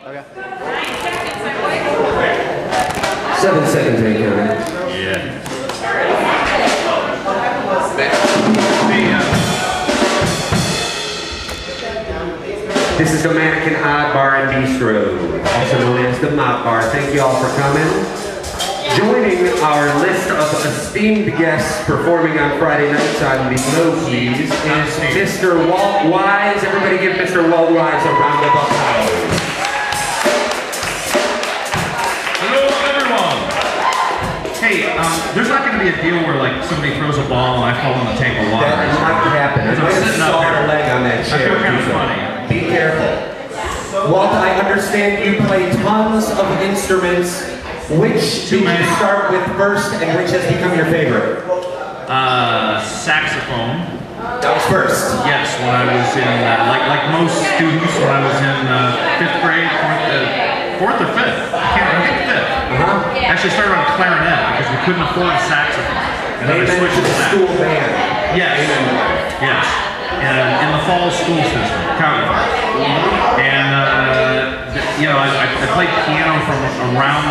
Okay. 7 seconds, ain't counting. Yeah. This is the Mannequin Odd Bar and Bistro, also known as the Mop Bar. Thank you all for coming. Joining our list of esteemed guests performing on Friday nights on the GloKeys is Mr. Walt Wise. Everybody give Mr. Walt Wise a round of applause. Hello, everyone. Hey, there's not going to be a deal where like somebody throws a ball and I fall on the tank of water. That might happen. I might have sawed a leg on that chair. I feel kind of funny. Be careful. Walt, I understand you play tons of instruments. Which did you start with first and which has become your favorite? Saxophone. That was first? Yes, when I was in, like most students, when I was in 5th grade, 4th or 5th. I think 5th. Actually started on clarinet because we couldn't afford a saxophone. And then I switched to the school band. Yes. Yes. And in the fall school system, County. And you know, I played piano from around,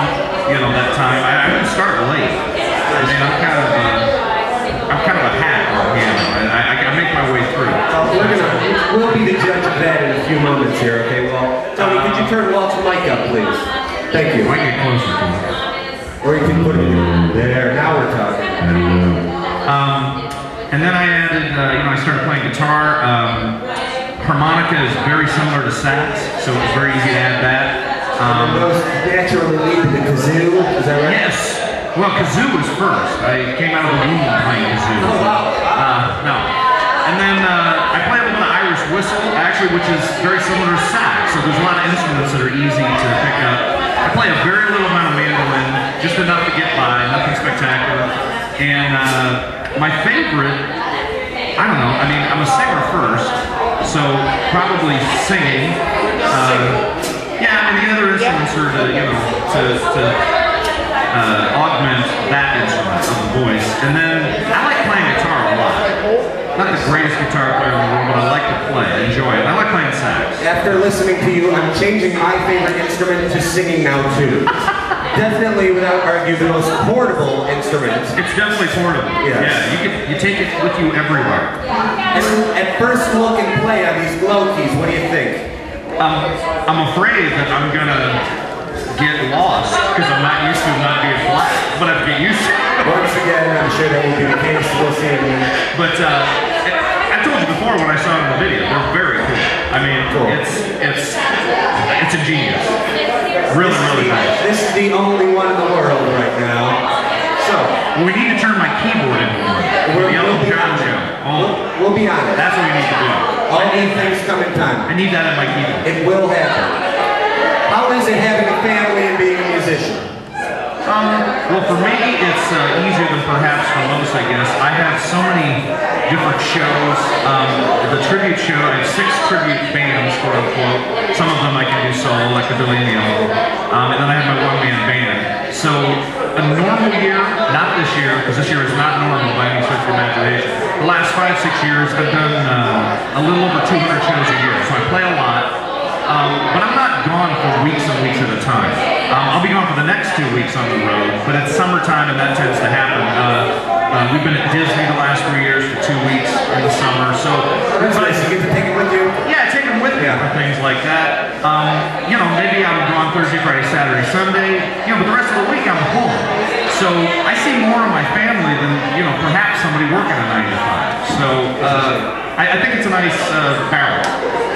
you know, that time. I didn't start late. I mean, I'm kind of a hack on piano. I make my way through. We'll be the judge of that in a few moments here, okay? Well, Tony, could you turn Walt's mic up, please? Thank you. Might get closer to me. Or you can put it there. Now we're talking. And then I added, you know, I started playing guitar. Harmonica is very similar to sax, so it was very easy to add that. Those naturally lead to the kazoo, is that right? Yes. Well, kazoo was first. I came out of the womb playing kazoo. Oh, wow. No. And then I play a little bit of Irish whistle, actually, which is very similar to sax. So there's a lot of instruments that are easy to pick up. I play a very little amount of mandolin, just enough to get by, nothing spectacular. And my favorite, I don't know, I mean, I'm a singer first, so probably singing. Yeah, and the other instruments are to, you know, to augment that instrument of the voice. And then I like playing guitar a lot. Not the greatest guitar player in the world, but I like to play. I enjoy it. I like playing sax. After listening to you, I'm changing my favorite instrument to singing now too. Definitely, without argue, the most portable instrument. It's definitely portable. Yes. Yeah, you take it with you everywhere. And at first look and play on these GloKeys, what do you think? I'm afraid that I'm gonna get lost because I'm not used to not being flat, but I have to get used to it. Once again, I'm sure that will be the case. We'll see in a minute. But I told you before when I saw it in the video, they're very cool. I mean, cool. It's ingenious. Really, really nice. This is the only one in the world right now. So we need to turn my keyboard into one. We'll be on it. That's what we need to do. All these things come in time. I need that in my keyboard. It will happen. How is it having a family and being a musician? Well, for me, it's easier than perhaps for most, I guess. I have so many different shows. The tribute show, I have 6 tribute bands, quote unquote. Some of them I can do solo, like the Billy and the album. And then I have my one-man band. So a normal year, not this year, because this year is not normal by any stretch of imagination. The last 5-6 years, I've done a little over 200 shows a year, so I play a lot. But I'm not gone for weeks and weeks at a time. I'll be gone for the next 2 weeks on the road, but it's summertime and that tends to happen. We've been at Disney the last 3 years for 2 weeks in the summer, so that's nice. You get to take it with you? Yeah, take them with me for things like that. You know, maybe I'm gone Thursday, Friday, Saturday, Sunday. You know, but the rest of the week I'm home. So I see more of my family than, you know, perhaps somebody working a 9 to 5. So I think it's a nice balance.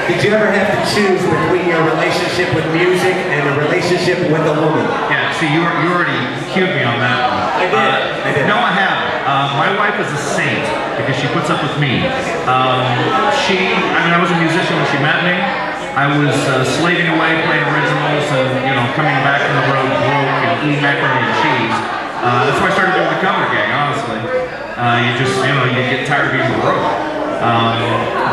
Did you ever have to choose between your relationship with music and a relationship with a woman? Yeah, see, you already cued me on that one. I did. No, I haven't. My wife is a saint because she puts up with me. I was a musician when she met me. I was slaving away, playing originals, and, you know, coming back from the road broke and eating macaroni and cheese. That's why I started doing the cover gang, honestly. You get tired of being on the road.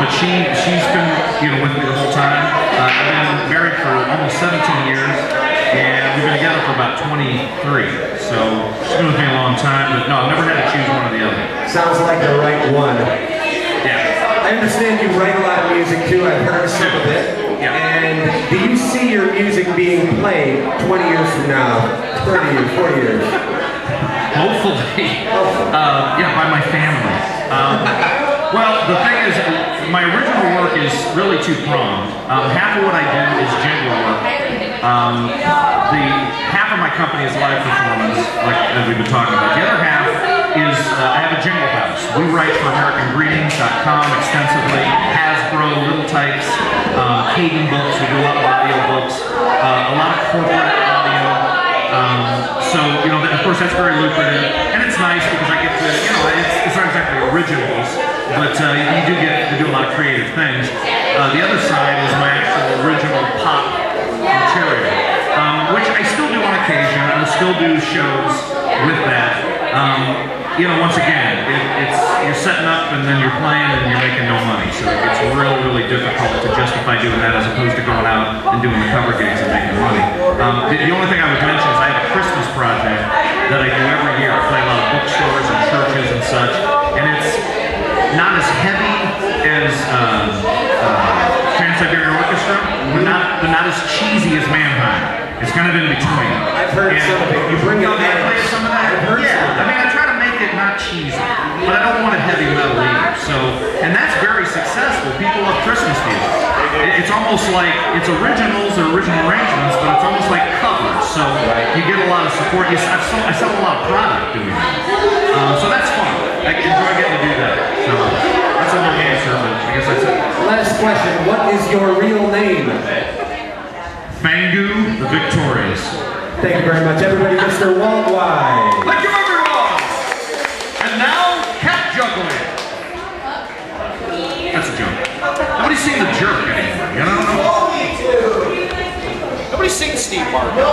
But she's been, you know, with me the whole time. I've been married for almost 17 years, and we've been together for about 23. So she's been with me a long time, but no, I've never had to choose one or the other. Sounds like the right one. Yeah. I I understand you write a lot of music too. I've heard some of it. Yeah. And do you see your music being played 20 years from now, 30 years, 40 years? Hopefully. Yeah, by my family. Well, the thing is, my original work is really two-pronged. Half of what I do is jingle work. Half of my company is live performance, like as we've been talking about. The other half is, I have a jingle house. We write for AmericanGreetings.com extensively, Hasbro, Little Types, Caden Books, we do a lot of audio books, a lot of corporate audio. So, you know, of course that's very lucrative, and it's nice because I get to, you know, it's not exactly originals, but you do get to do a lot of creative things. The other side is my actual original pop material, which I still do on occasion. I still do shows with that. You know, once again, you're setting up and then you're playing and you're making no money, so it's really difficult to justify doing that as opposed to going out and doing the cover gigs and making money. The only thing I would mention is I have a Christmas project that I do every year. I play a lot of bookstores and churches and such, and it's not as heavy as Trans-Siberian Orchestra, but not as cheesy as Mannheim. It's kind of in between. I've heard some of it. You bring it I play some of that? I've heard yeah, some of I mean, I try to make it not cheesy, but I don't want it heavy metal either. So, and that's very successful. People love Christmas music. It's almost like, it's originals or original arrangements, but it's almost like covers. So you get a lot of support. I sell a lot of product doing that. So that's fun. I enjoy getting to do that. So that's a long answer, but I guess that's it. Last question. What is your real name? Bangu the Victorious. Thank you very much, everybody. Mr. Walt Wise. Thank you, everyone! And now, cat juggling. That's a joke. Nobody's seen The Jerk anymore, you know? Nobody's seen Steve Martin. No.